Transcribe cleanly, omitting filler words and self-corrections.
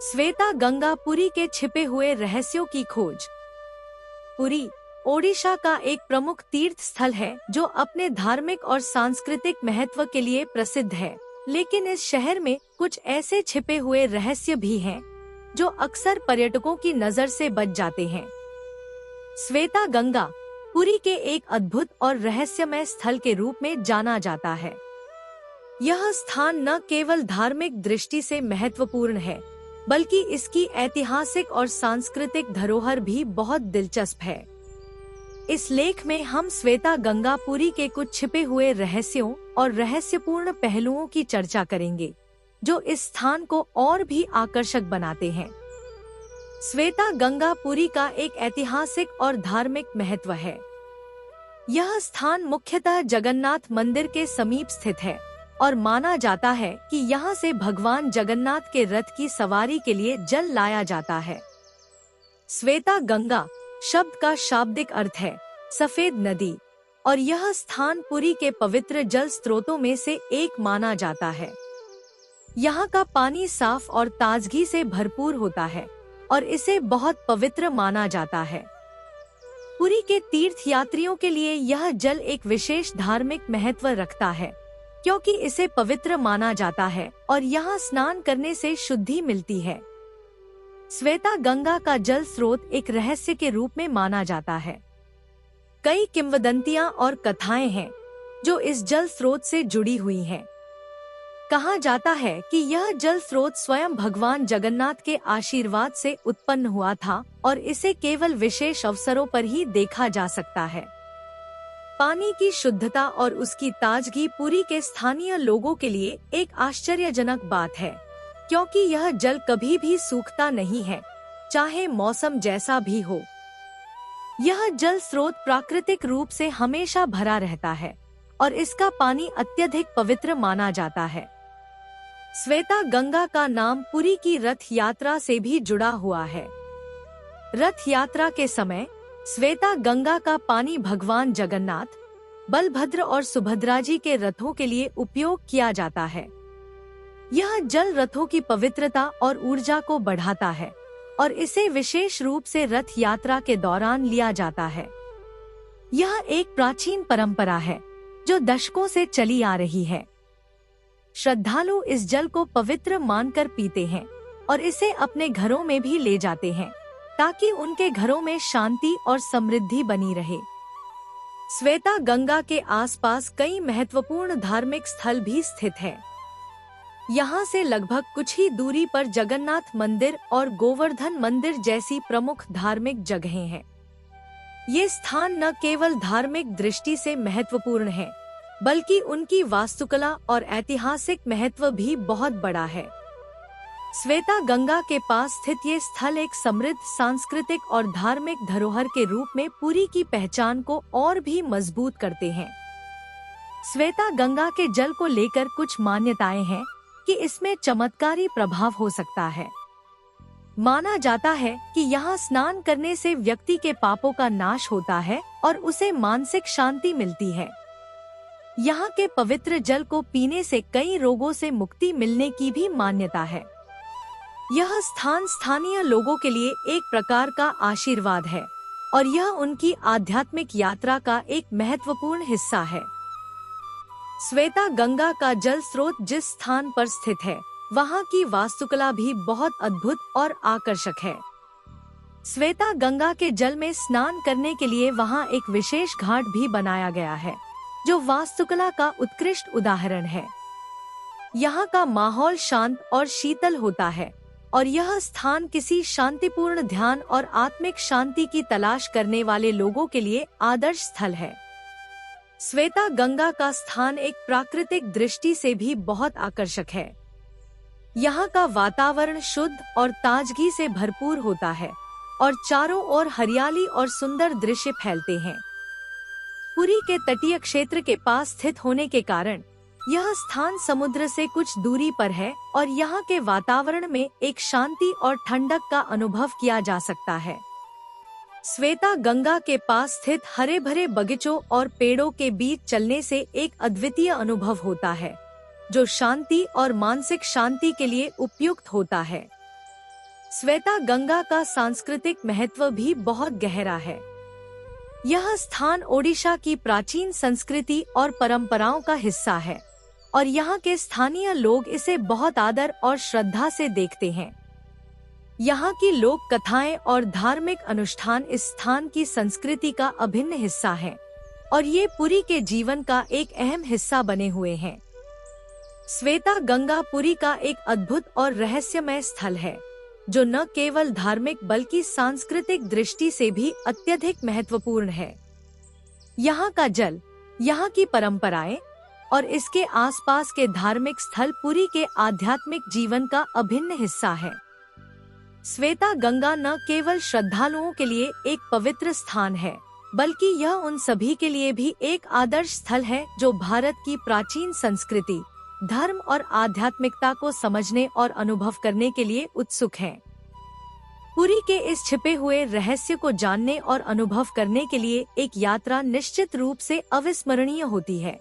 श्वेता गंगा पुरी के छिपे हुए रहस्यों की खोज। पुरी ओडिशा का एक प्रमुख तीर्थ स्थल है जो अपने धार्मिक और सांस्कृतिक महत्व के लिए प्रसिद्ध है, लेकिन इस शहर में कुछ ऐसे छिपे हुए रहस्य भी हैं जो अक्सर पर्यटकों की नजर से बच जाते हैं। श्वेता गंगा पुरी के एक अद्भुत और रहस्यमय स्थल के रूप में जाना जाता है। यह स्थान न केवल धार्मिक दृष्टि से महत्वपूर्ण है, बल्कि इसकी ऐतिहासिक और सांस्कृतिक धरोहर भी बहुत दिलचस्प है। इस लेख में हम श्वेता गंगा पुरी के कुछ छिपे हुए रहस्यों और रहस्यपूर्ण पहलुओं की चर्चा करेंगे, जो इस स्थान को और भी आकर्षक बनाते हैं। श्वेता गंगा पुरी का एक ऐतिहासिक और धार्मिक महत्व है। यह स्थान मुख्यतः जगन्नाथ मंदिर के समीप स्थित है और माना जाता है कि यहाँ से भगवान जगन्नाथ के रथ की सवारी के लिए जल लाया जाता है। श्वेता गंगा शब्द का शाब्दिक अर्थ है सफेद नदी, और यह स्थान पुरी के पवित्र जल स्रोतों में से एक माना जाता है। यहाँ का पानी साफ और ताजगी से भरपूर होता है और इसे बहुत पवित्र माना जाता है। पुरी के तीर्थ यात्रियों के लिए यह जल एक विशेष धार्मिक महत्व रखता है, क्योंकि इसे पवित्र माना जाता है और यहाँ स्नान करने से शुद्धि मिलती है। श्वेता गंगा का जल स्रोत एक रहस्य के रूप में माना जाता है। कई किंवदंतियां और कथाएं हैं जो इस जल स्रोत से जुड़ी हुई हैं। कहा जाता है कि यह जल स्रोत स्वयं भगवान जगन्नाथ के आशीर्वाद से उत्पन्न हुआ था और इसे केवल विशेष अवसरों पर ही देखा जा सकता है। पानी की शुद्धता और उसकी ताजगी पुरी के स्थानीय लोगों के लिए एक आश्चर्यजनक बात है, क्योंकि यह जल कभी भी सूखता नहीं है, चाहे मौसम जैसा भी हो। यह जल स्रोत प्राकृतिक रूप से हमेशा भरा रहता है और इसका पानी अत्यधिक पवित्र माना जाता है। श्वेता गंगा का नाम पुरी की रथ यात्रा से भी जुड़ा हुआ है। रथ यात्रा के समय श्वेता गंगा का पानी भगवान जगन्नाथ, बलभद्र और सुभद्रा जी के रथों के लिए उपयोग किया जाता है। यह जल रथों की पवित्रता और ऊर्जा को बढ़ाता है और इसे विशेष रूप से रथ यात्रा के दौरान लिया जाता है। यह एक प्राचीन परंपरा है जो दशकों से चली आ रही है। श्रद्धालु इस जल को पवित्र मानकर पीते हैं और इसे अपने घरों में भी ले जाते हैं, ताकि उनके घरों में शांति और समृद्धि बनी रहे। श्वेता गंगा के आसपास कई महत्वपूर्ण धार्मिक स्थल भी स्थित हैं। यहाँ से लगभग कुछ ही दूरी पर जगन्नाथ मंदिर और गोवर्धन मंदिर जैसी प्रमुख धार्मिक जगहें हैं। ये स्थान न केवल धार्मिक दृष्टि से महत्वपूर्ण है, बल्कि उनकी वास्तुकला और ऐतिहासिक महत्व भी बहुत बड़ा है। श्वेता गंगा के पास स्थित ये स्थल एक समृद्ध सांस्कृतिक और धार्मिक धरोहर के रूप में पुरी की पहचान को और भी मजबूत करते हैं। श्वेता गंगा के जल को लेकर कुछ मान्यताएं हैं कि इसमें चमत्कारी प्रभाव हो सकता है। माना जाता है कि यहाँ स्नान करने से व्यक्ति के पापों का नाश होता है और उसे मानसिक शांति मिलती है। यहाँ के पवित्र जल को पीने से कई रोगों से मुक्ति मिलने की भी मान्यता है। यह स्थान स्थानीय लोगों के लिए एक प्रकार का आशीर्वाद है और यह उनकी आध्यात्मिक यात्रा का एक महत्वपूर्ण हिस्सा है। श्वेता गंगा का जल स्रोत जिस स्थान पर स्थित है, वहाँ की वास्तुकला भी बहुत अद्भुत और आकर्षक है। श्वेता गंगा के जल में स्नान करने के लिए वहाँ एक विशेष घाट भी बनाया गया है, जो वास्तुकला का उत्कृष्ट उदाहरण है। यहाँ का माहौल शांत और शीतल होता है और यह स्थान किसी शांतिपूर्ण ध्यान और आत्मिक शांति की तलाश करने वाले लोगों के लिए आदर्श स्थल है। श्वेता गंगा का स्थान एक प्राकृतिक दृष्टि से भी बहुत आकर्षक है। यहाँ का वातावरण शुद्ध और ताजगी से भरपूर होता है और चारों ओर हरियाली और सुंदर दृश्य फैलते हैं। पुरी के तटीय क्षेत्र के पास स्थित होने के कारण यह स्थान समुद्र से कुछ दूरी पर है और यहाँ के वातावरण में एक शांति और ठंडक का अनुभव किया जा सकता है। श्वेता गंगा के पास स्थित हरे भरे बगीचों और पेड़ों के बीच चलने से एक अद्वितीय अनुभव होता है, जो शांति और मानसिक शांति के लिए उपयुक्त होता है। श्वेता गंगा का सांस्कृतिक महत्व भी बहुत गहरा है। यह स्थान ओडिशा की प्राचीन संस्कृति और परंपराओं का हिस्सा है और यहाँ के स्थानीय लोग इसे बहुत आदर और श्रद्धा से देखते हैं। यहाँ की लोक कथाएं और धार्मिक अनुष्ठान इस स्थान की संस्कृति का अभिन्न हिस्सा हैं और ये पुरी के जीवन का एक अहम हिस्सा बने हुए हैं। श्वेता गंगा पुरी का एक अद्भुत और रहस्यमय स्थल है, जो न केवल धार्मिक बल्कि सांस्कृतिक दृष्टि से भी अत्यधिक महत्वपूर्ण है। यहाँ का जल, यहाँ की परंपराएं और इसके आसपास के धार्मिक स्थल पुरी के आध्यात्मिक जीवन का अभिन्न हिस्सा है। श्वेता गंगा न केवल श्रद्धालुओं के लिए एक पवित्र स्थान है, बल्कि यह उन सभी के लिए भी एक आदर्श स्थल है जो भारत की प्राचीन संस्कृति, धर्म और आध्यात्मिकता को समझने और अनुभव करने के लिए उत्सुक हैं। पुरी के इस छिपे हुए रहस्य को जानने और अनुभव करने के लिए एक यात्रा निश्चित रूप से अविस्मरणीय होती है।